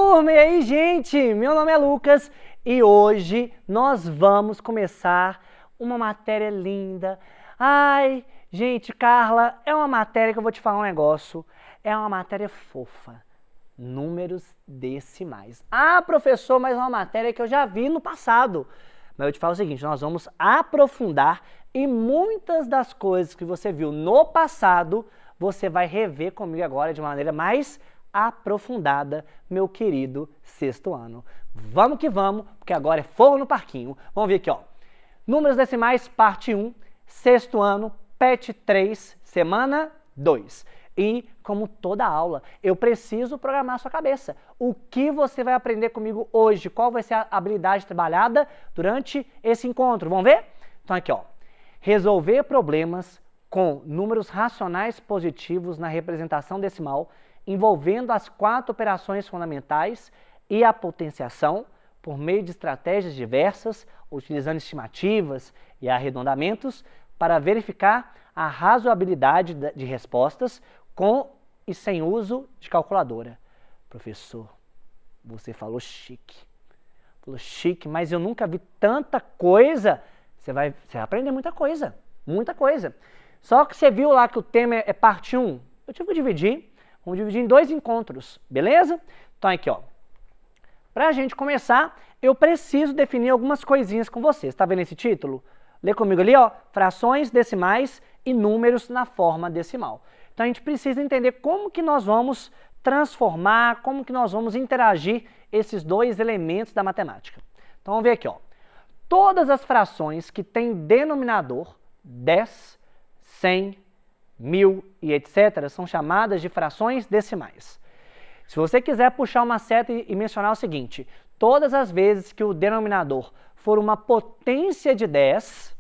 turma! E aí, gente? Meu nome é Lucas e hoje nós vamos começar uma matéria linda. Ai, gente, Carla, é uma matéria que eu vou te falar um negócio. É uma matéria fofa. Números decimais. Ah, professor, mas é uma matéria que eu já vi no passado. Mas eu te falo o seguinte, nós vamos aprofundar e muitas das coisas que você viu no passado, você vai rever comigo agora de uma maneira mais aprofundada, meu querido sexto ano. Vamos que vamos, porque agora é fogo no parquinho. Vamos ver aqui, ó. Números decimais, parte 1, sexto ano, PET 3, semana 2. E, como toda aula, eu preciso programar a sua cabeça. O que você vai aprender comigo hoje? Qual vai ser a habilidade trabalhada durante esse encontro? Vamos ver? Então aqui, ó. Resolver problemas com números racionais positivos na representação decimal, envolvendo as 4 operações fundamentais e a potenciação, por meio de estratégias diversas, utilizando estimativas e arredondamentos, para verificar a razoabilidade de respostas com e sem uso de calculadora. Professor, você falou chique. Falou chique, mas eu nunca vi tanta coisa. Você vai aprender muita coisa, muita coisa. Só que você viu lá que o tema é parte 1. Eu tive que dividir. Vamos dividir em 2 encontros, beleza? Então aqui, ó. Pra gente começar, eu preciso definir algumas coisinhas com vocês. Tá vendo esse título? Lê comigo ali, ó. Frações decimais e números na forma decimal. Então a gente precisa entender como que nós vamos transformar, como que nós vamos interagir esses 2 elementos da matemática. Então vamos ver aqui, ó. Todas as frações que têm denominador 10, 100, 1000 e etc. são chamadas de frações decimais. Se você quiser puxar uma seta e mencionar o seguinte, todas as vezes que o denominador for uma potência de 10,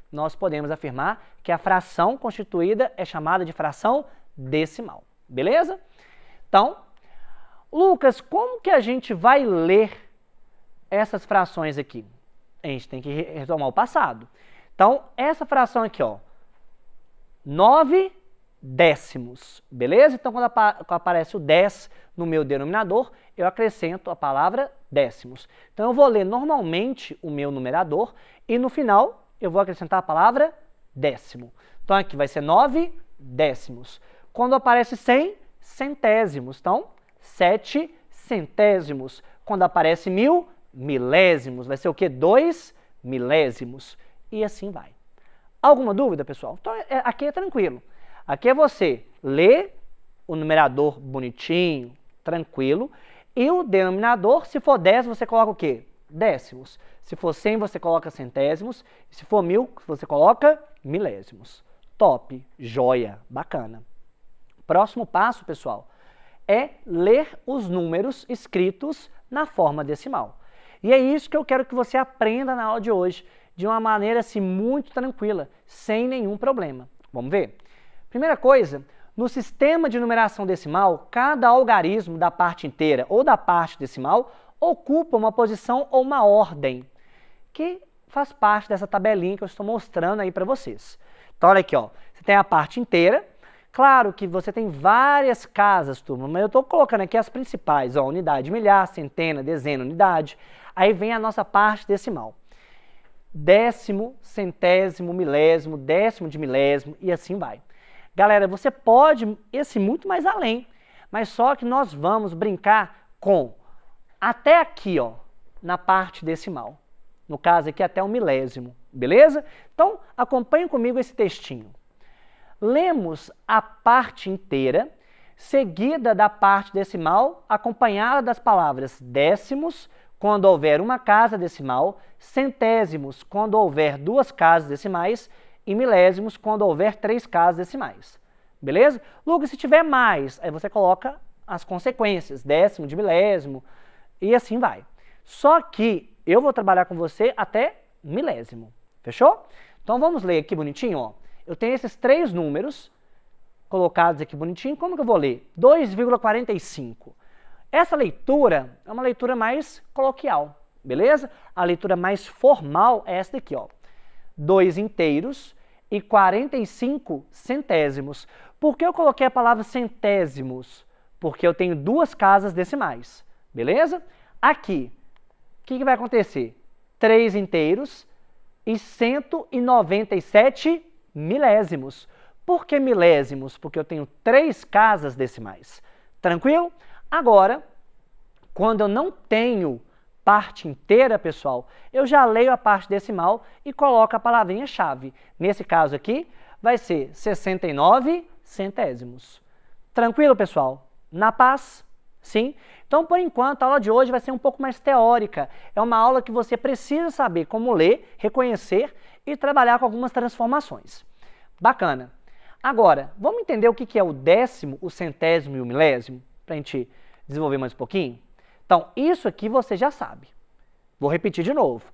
nós podemos afirmar que a fração constituída é chamada de fração decimal. Beleza? Então, Lucas, como que a gente vai ler essas frações aqui? A gente tem que retomar o passado. Então, essa fração aqui, ó, 9 décimos, beleza? Então, quando aparece o 10 no meu denominador, eu acrescento a palavra décimos. Então, eu vou ler normalmente o meu numerador e no final eu vou acrescentar a palavra décimo. Então, aqui vai ser 9 décimos. Quando aparece 100, centésimos. Então, 7 centésimos. Quando aparece 1000, milésimos. Vai ser o quê? 2 milésimos. E assim vai. Alguma dúvida, pessoal? Então, aqui é tranquilo. Aqui é você ler o numerador bonitinho, tranquilo, e o denominador, se for 10, você coloca o quê? Décimos. Se for 100, você coloca centésimos. E se for 1000, você coloca milésimos. Top, joia, bacana. Próximo passo, pessoal, é ler os números escritos na forma decimal. E é isso que eu quero que você aprenda na aula de hoje, de uma maneira assim muito tranquila, sem nenhum problema. Vamos ver? Primeira coisa, no sistema de numeração decimal, cada algarismo da parte inteira ou da parte decimal ocupa uma posição ou uma ordem, que faz parte dessa tabelinha que eu estou mostrando aí para vocês. Então, olha aqui, ó, você tem a parte inteira. Claro que você tem várias casas, turma, mas eu estou colocando aqui as principais, ó, unidade, milhar, centena, dezena, unidade. Aí vem a nossa parte decimal. Décimo, centésimo, milésimo, décimo de milésimo e assim vai. Galera, você pode ir muito mais além, mas só que nós vamos brincar com até aqui, ó, na parte decimal. No caso aqui até o milésimo, beleza? Então, acompanhe comigo esse textinho. Lemos a parte inteira, seguida da parte decimal, acompanhada das palavras décimos, quando houver uma casa decimal, centésimos, quando houver 2 casas decimais, e milésimos, quando houver 3 casas decimais. Beleza? Lucas, se tiver mais, aí você coloca as consequências, décimo de milésimo, e assim vai. Só que eu vou trabalhar com você até milésimo. Fechou? Então vamos ler aqui bonitinho, ó. Eu tenho esses 3 números colocados aqui bonitinho. Como que eu vou ler? 2,45. Essa leitura é uma leitura mais coloquial, beleza? A leitura mais formal é essa daqui, ó. 2 inteiros e 45 centésimos. Por que eu coloquei a palavra centésimos? porque eu tenho duas casas decimais, beleza? Aqui, o que vai acontecer? 3 inteiros e 197 milésimos. Por que milésimos? Porque eu tenho 3 casas decimais. Tranquilo? Agora, quando eu não tenho parte inteira, pessoal, eu já leio a parte decimal e coloco a palavrinha-chave. Nesse caso aqui, vai ser 69 centésimos. Tranquilo, pessoal? Na paz? Sim? Então, por enquanto, a aula de hoje vai ser um pouco mais teórica. É uma aula que você precisa saber como ler, reconhecer e trabalhar com algumas transformações. Bacana. Agora, vamos entender o que é o décimo, o centésimo e o milésimo, para a gente desenvolver mais um pouquinho? Então, isso aqui você já sabe. Vou repetir de novo.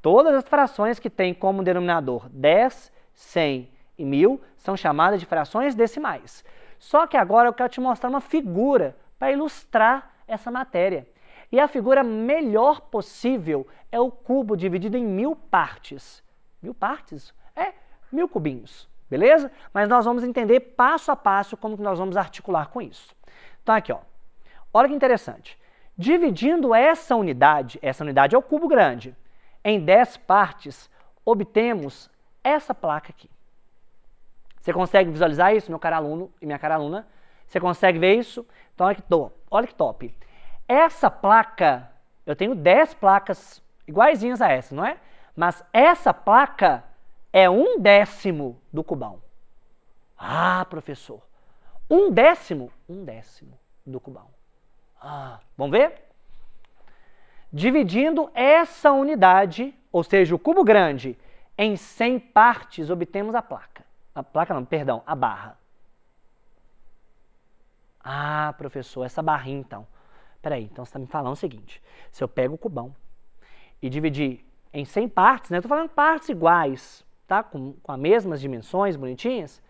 Todas as frações que têm como denominador 10, 100 e 1000 são chamadas de frações decimais. Só que agora eu quero te mostrar uma figura para ilustrar essa matéria. E a figura melhor possível é o cubo dividido em 1000 partes. 1000 partes? 1000 cubinhos. Beleza? Mas nós vamos entender passo a passo como que nós vamos articular com isso. Então aqui, ó. Olha que interessante. Dividindo essa unidade é o cubo grande, em 10 partes, obtemos essa placa aqui. Você consegue visualizar isso, meu caro aluno e minha cara aluna? Você consegue ver isso? Então olha que top. Essa placa, eu tenho 10 placas iguaizinhas a essa, não é? Mas essa placa é 1/10 do cubão. Ah, professor, 1/10? 1/10 do cubão. Ah, vamos ver? Dividindo essa unidade, ou seja, o cubo grande, em 100 partes, obtemos a placa. A placa não, perdão, a barra. Ah, professor, essa barrinha então. Peraí, então você está me falando o seguinte. Se eu pego o cubão e dividir em 100 partes, né? Eu estou falando partes iguais, tá? Com as mesmas dimensões, bonitinhas.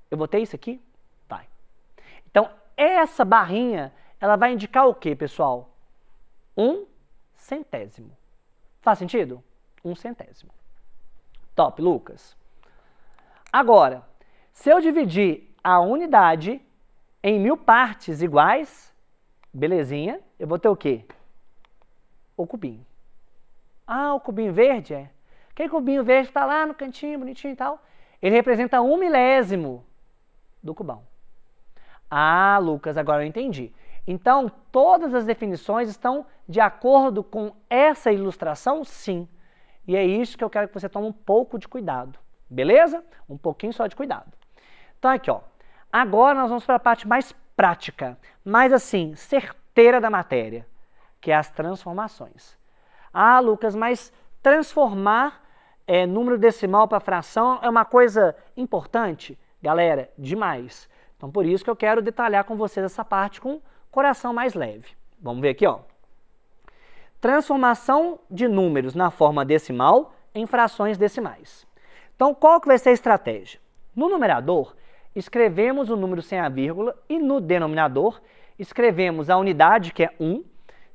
Eu vou ter isso aqui? Vai. Então, essa barrinha, ela vai indicar o quê, pessoal? 1/100. Faz sentido? 1/100. Top, Lucas. Agora, se eu dividir a unidade em 1000 partes iguais, belezinha, eu vou ter o quê? O cubinho. Ah, o cubinho verde é? Aquele cubinho verde está lá no cantinho, bonitinho e tal. Ele representa 1 milésimo do cubão. Ah, Lucas, agora eu entendi. Então, todas as definições estão de acordo com essa ilustração? Sim. E é isso que eu quero que você tome um pouco de cuidado. Beleza? Um pouquinho só de cuidado. Então, aqui, ó. Agora nós vamos para a parte mais prática, mais assim, certeira da matéria, que é as transformações. Ah, Lucas, mas transformar número decimal para fração é uma coisa importante? Galera, demais. Então, por isso que eu quero detalhar com vocês essa parte com coração mais leve. Vamos ver aqui, ó. Transformação de números na forma decimal em frações decimais. Então, qual que vai ser a estratégia? No numerador, escrevemos o número sem a vírgula e no denominador, escrevemos a unidade, que é 1,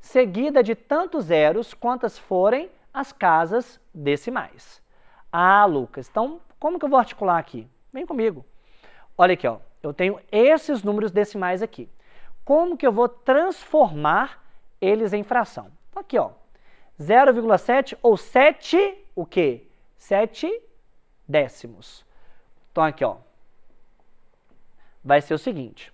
seguida de tantos zeros quantas forem as casas decimais. Ah, Lucas, então como que eu vou articular aqui? Vem comigo. Olha aqui, ó. Eu tenho esses números decimais aqui. Como que eu vou transformar eles em fração? Então, aqui, ó. 0,7 ou 7, o quê? 7 décimos. Então, aqui, ó. Vai ser o seguinte.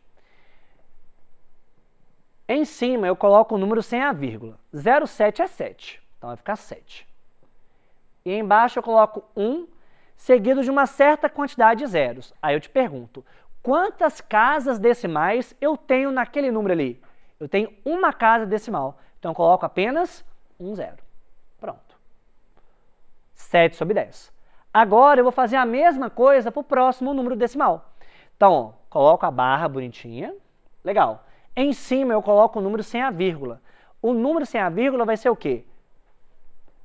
Em cima, eu coloco o número sem a vírgula. 0,7 é 7. Então, vai ficar 7. E embaixo eu coloco 1, seguido de uma certa quantidade de zeros. Aí eu te pergunto, quantas casas decimais eu tenho naquele número ali? Eu tenho uma casa decimal. Então, eu coloco apenas um zero. Pronto. 7 sobre 10. Agora, eu vou fazer a mesma coisa para o próximo número decimal. Então, ó, coloco a barra bonitinha. Legal. Em cima, eu coloco o número sem a vírgula. O número sem a vírgula vai ser o quê?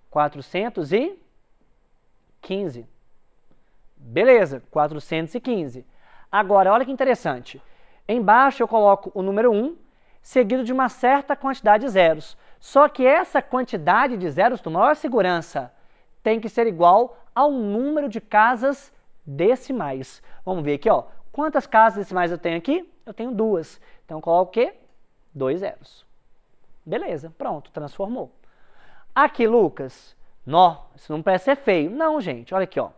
415. Beleza, 415. Agora, olha que interessante. Embaixo eu coloco o número 1, seguido de uma certa quantidade de zeros. Só que essa quantidade de zeros, com maior segurança, tem que ser igual ao número de casas decimais. Vamos ver aqui, ó. Quantas casas decimais eu tenho aqui? eu tenho 2. Então, eu coloco o quê? 2 zeros. Beleza, pronto, transformou. Aqui, Lucas, isso não parece ser feio. Não, gente, olha aqui, ó.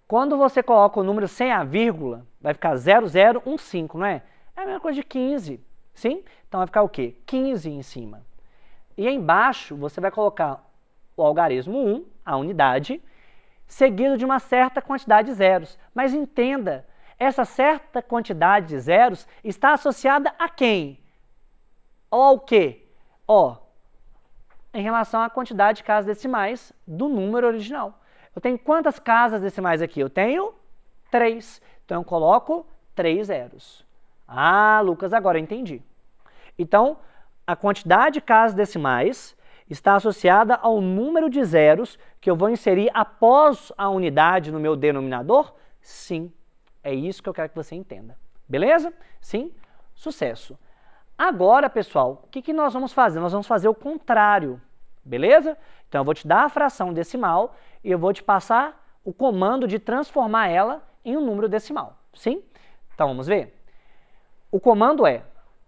Quando você coloca o número sem a vírgula, vai ficar 0015, não é? É a mesma coisa de 15, sim? Então vai ficar o quê? 15 em cima. E embaixo você vai colocar o algarismo 1, a unidade, seguido de uma certa quantidade de zeros. Mas entenda, essa certa quantidade de zeros está associada a quem? Ou ao quê? Ó, em relação à quantidade de casas decimais do número original. Eu tenho quantas casas decimais aqui? Eu tenho 3. Então, eu coloco 3 zeros. Ah, Lucas, agora eu entendi. Então, a quantidade de casas decimais está associada ao número de zeros que eu vou inserir após a unidade no meu denominador? Sim, é isso que eu quero que você entenda. Beleza? Sim? Sucesso. Agora, pessoal, o que nós vamos fazer? Nós vamos fazer o contrário. Beleza? Então, eu vou te dar a fração decimal e eu vou te passar o comando de transformar ela em um número decimal. Sim? Então, vamos ver? O comando é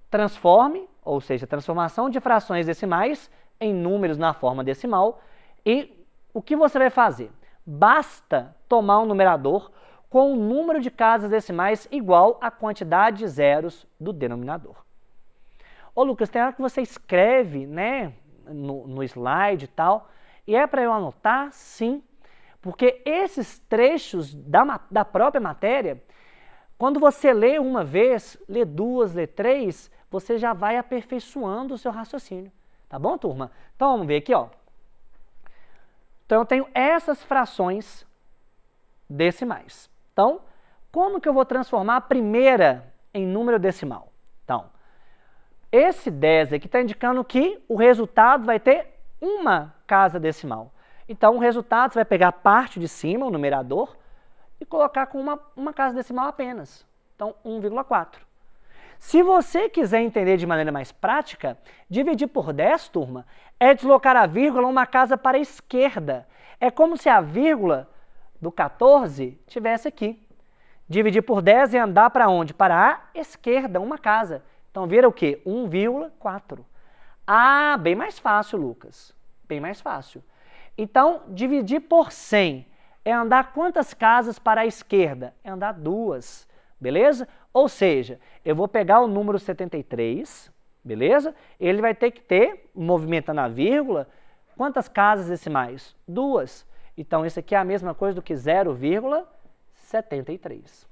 transforme, ou seja, transformação de frações decimais em números na forma decimal. E o que você vai fazer? Basta tomar um numerador com o número de casas decimais igual à quantidade de zeros do denominador. Ô, Lucas, tem hora que você escreve, né, no slide e tal, e é para eu anotar? Sim, porque esses trechos da própria matéria, quando você lê uma vez, lê 2, lê 3, você já vai aperfeiçoando o seu raciocínio. Tá bom, turma? Então, vamos ver aqui, ó. Então, eu tenho essas frações decimais. Então, como que eu vou transformar a primeira em número decimal? Então, esse 10 aqui está indicando que o resultado vai ter uma casa decimal. Então, o resultado você vai pegar a parte de cima, o numerador, e colocar com uma casa decimal apenas. Então, 1,4. Se você quiser entender de maneira mais prática, dividir por 10, turma, é deslocar a vírgula uma casa para a esquerda. É como se a vírgula do 14 estivesse aqui. Dividir por 10 é andar para onde? Para a esquerda, uma casa. Então, vira o quê? 1,4. Ah, bem mais fácil, Lucas. Bem mais fácil. Então, dividir por 100 é andar quantas casas para a esquerda? É andar 2, beleza? Ou seja, eu vou pegar o número 73, beleza? Ele vai ter que ter, movimentando a vírgula, quantas casas decimais? 2. Então, isso aqui é a mesma coisa do que 0,73.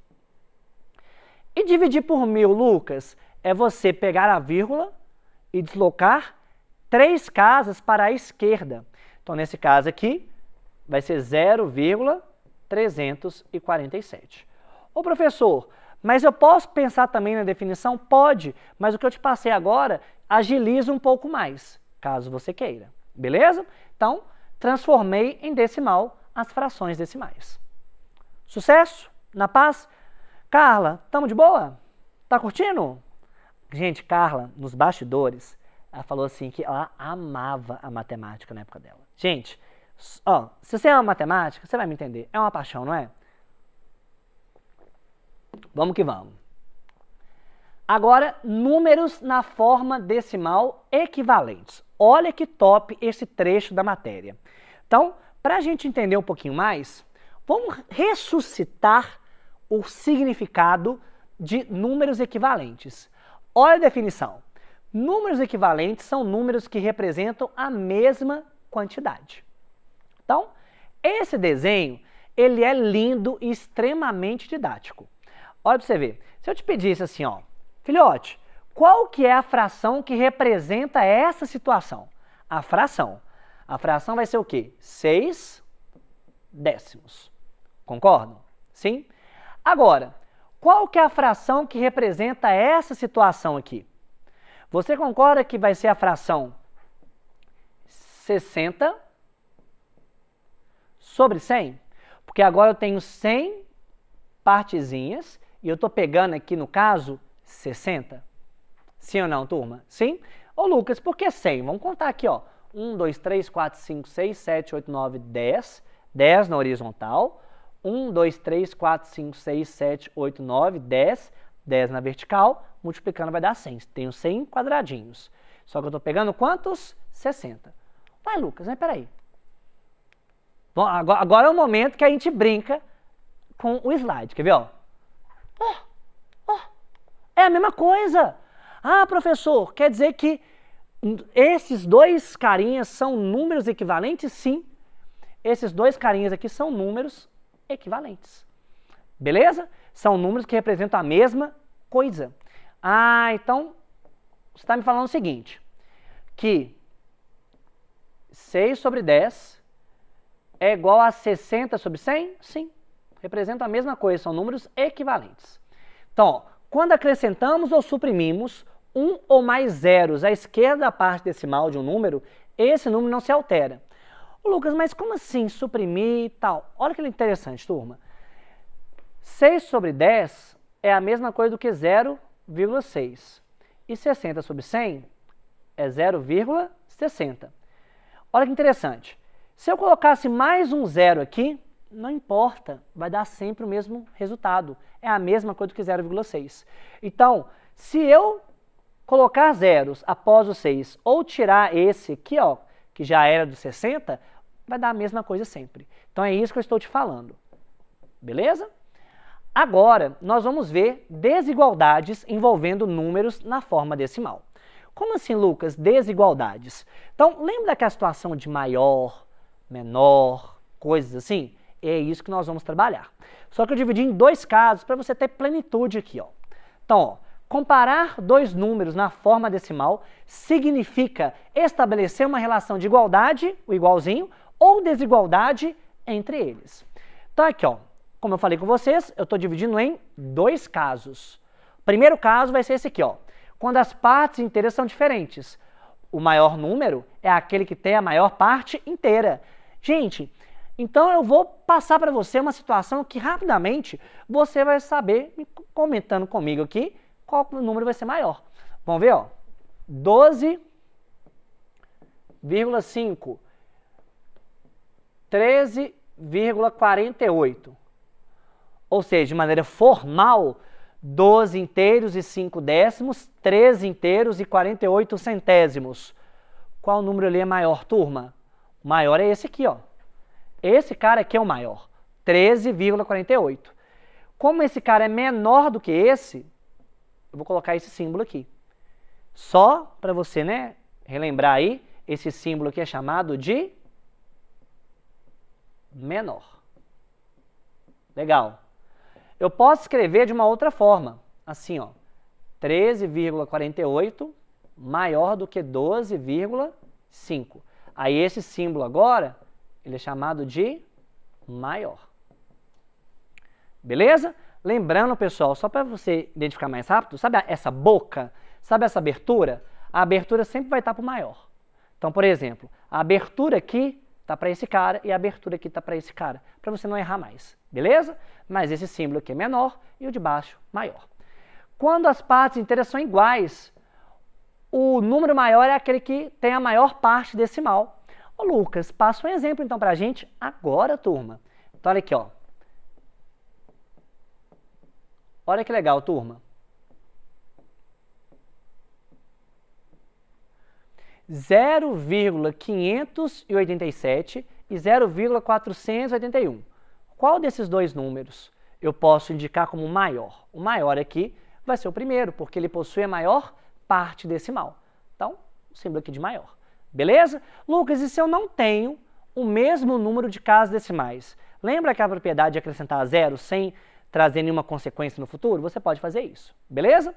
E dividir por 1000, Lucas, é você pegar a vírgula e deslocar 3 casas para a esquerda. Então, nesse caso aqui, vai ser 0,347. Ô, professor, mas eu posso pensar também na definição? Pode, mas o que eu te passei agora agiliza um pouco mais, caso você queira. Beleza? Então, transformei em decimal as frações decimais. Sucesso? Na paz? Carla, estamos de boa? Tá curtindo? Gente, Carla, nos bastidores, ela falou assim que ela amava a matemática na época dela. Gente, ó, se você ama matemática, você vai me entender. É uma paixão, não é? Vamos que vamos. Agora, números na forma decimal equivalentes. Olha que top esse trecho da matéria. Então, para a gente entender um pouquinho mais, vamos ressuscitar o significado de números equivalentes. Olha a definição. Números equivalentes são números que representam a mesma quantidade. Então, esse desenho, ele é lindo e extremamente didático. Olha para você ver. Se eu te pedisse assim, ó, filhote, qual que é a fração que representa essa situação? A fração. A fração vai ser o quê? 6 décimos. Concordam? Sim? Agora, qual que é a fração que representa essa situação aqui? Você concorda que vai ser a fração 60 sobre 100? Porque agora eu tenho 100 partezinhas e eu estou pegando aqui, no caso, 60. Sim ou não, turma? Sim? Ô, Lucas, por que 100? Vamos contar aqui, ó. 1, 2, 3, 4, 5, 6, 7, 8, 9, 10. 10 na horizontal. 1, 2, 3, 4, 5, 6, 7, 8, 9, 10 10 na vertical, multiplicando vai dar 100. Tenho 100 quadradinhos. Só que eu estou pegando quantos? 60. Vai, Lucas, mas peraí. Bom, agora é o momento que a gente brinca com o slide. Quer ver? Ó? É a mesma coisa. Ah, professor, quer dizer que esses dois carinhas são números equivalentes? Sim. Esses dois carinhas aqui são números equivalentes. Beleza? São números que representam a mesma coisa. Ah, então, você está me falando o seguinte, que 6 sobre 10 é igual a 60 sobre 100? Sim, representam a mesma coisa, são números equivalentes. Então, ó, quando acrescentamos ou suprimimos um ou mais zeros à esquerda da parte decimal de um número, esse número não se altera. Ô, Lucas, mas como assim suprimir e tal? Olha que interessante, turma. 6 sobre 10 é a mesma coisa do que 0,6. E 60 sobre 100 é 0,60. Olha que interessante. Se eu colocasse mais um zero aqui, não importa, vai dar sempre o mesmo resultado. É a mesma coisa do que 0,6. Então, se eu colocar zeros após o 6 ou tirar esse aqui, ó, que já era do 60, vai dar a mesma coisa sempre. Então é isso que eu estou te falando. Beleza? Agora, nós vamos ver desigualdades envolvendo números na forma decimal. Como assim, Lucas? Desigualdades. Então, lembra daquela situação de maior, menor, coisas assim? É isso que nós vamos trabalhar. Só que eu dividi em dois casos para você ter plenitude aqui, ó. Então, ó, comparar dois números na forma decimal significa estabelecer uma relação de igualdade, o igualzinho, ou desigualdade entre eles. Então aqui, ó, como eu falei com vocês, eu estou dividindo em dois casos. O primeiro caso vai ser esse aqui, ó, quando as partes inteiras são diferentes. O maior número é aquele que tem a maior parte inteira. Gente, então eu vou passar para você uma situação que rapidamente você vai saber, comentando comigo aqui, qual número vai ser maior. Vamos ver, ó, 12,5, 13,48. Ou seja, de maneira formal, 12 inteiros e 5 décimos, 13 inteiros e 48 centésimos. Qual número ali é maior, turma? O maior é esse aqui, ó. Esse cara aqui é o maior, 13,48. Como esse cara é menor do que esse, eu vou colocar esse símbolo aqui. Só para você, né, relembrar aí, esse símbolo aqui é chamado de menor. Legal. Eu posso escrever de uma outra forma, assim, ó, 13,48 maior do que 12,5. Aí esse símbolo agora, ele é chamado de maior. Beleza? Lembrando, pessoal, só para você identificar mais rápido, sabe essa boca? Sabe essa abertura? A abertura sempre vai estar para o maior. Então, por exemplo, a abertura aqui está para esse cara e a abertura aqui está para esse cara, para você não errar mais, beleza? Mas esse símbolo aqui é menor e o de baixo maior. Quando as partes inteiras são iguais, o número maior é aquele que tem a maior parte decimal. Ô Lucas, passa um exemplo então para a gente agora, turma. Então olha aqui, ó. Olha que legal, turma. 0,587 e 0,481. Qual desses dois números eu posso indicar como maior? O maior aqui vai ser o primeiro, porque ele possui a maior parte decimal. Então, o símbolo aqui de maior. Beleza? Lucas, e se eu não tenho o mesmo número de casas decimais? Lembra aquela propriedade de acrescentar zero sem trazer nenhuma consequência no futuro? Você pode fazer isso. Beleza?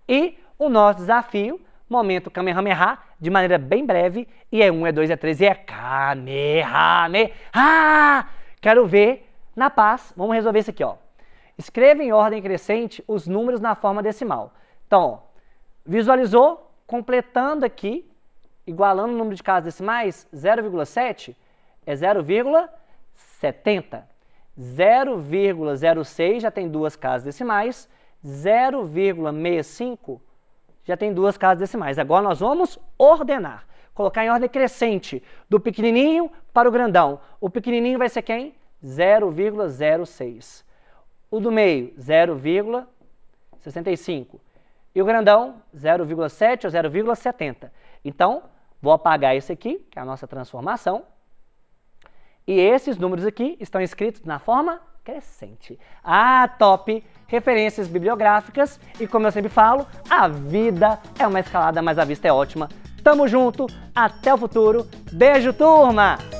E o nosso desafio, momento Kamehameha, de maneira bem breve, e é 1, é 2, é 3, e é Kamehameha! Quero ver na paz. Vamos resolver isso aqui, ó. Escreva em ordem crescente os números na forma decimal. Então, ó, visualizou? Completando aqui, igualando o número de casas decimais, 0,7 é 0,70. 0,06 já tem duas casas decimais, 0,65 já tem duas casas decimais. Agora nós vamos ordenar, colocar em ordem crescente, do pequenininho para o grandão. O pequenininho vai ser quem? 0,06. O do meio, 0,65. 65. E o grandão, 0,7 ou 0,70. Então, vou apagar esse aqui, que é a nossa transformação. E esses números aqui estão escritos na forma crescente. Ah, top! Referências bibliográficas. E como eu sempre falo, a vida é uma escalada, mas a vista é ótima. Tamo junto, até o futuro. Beijo, turma!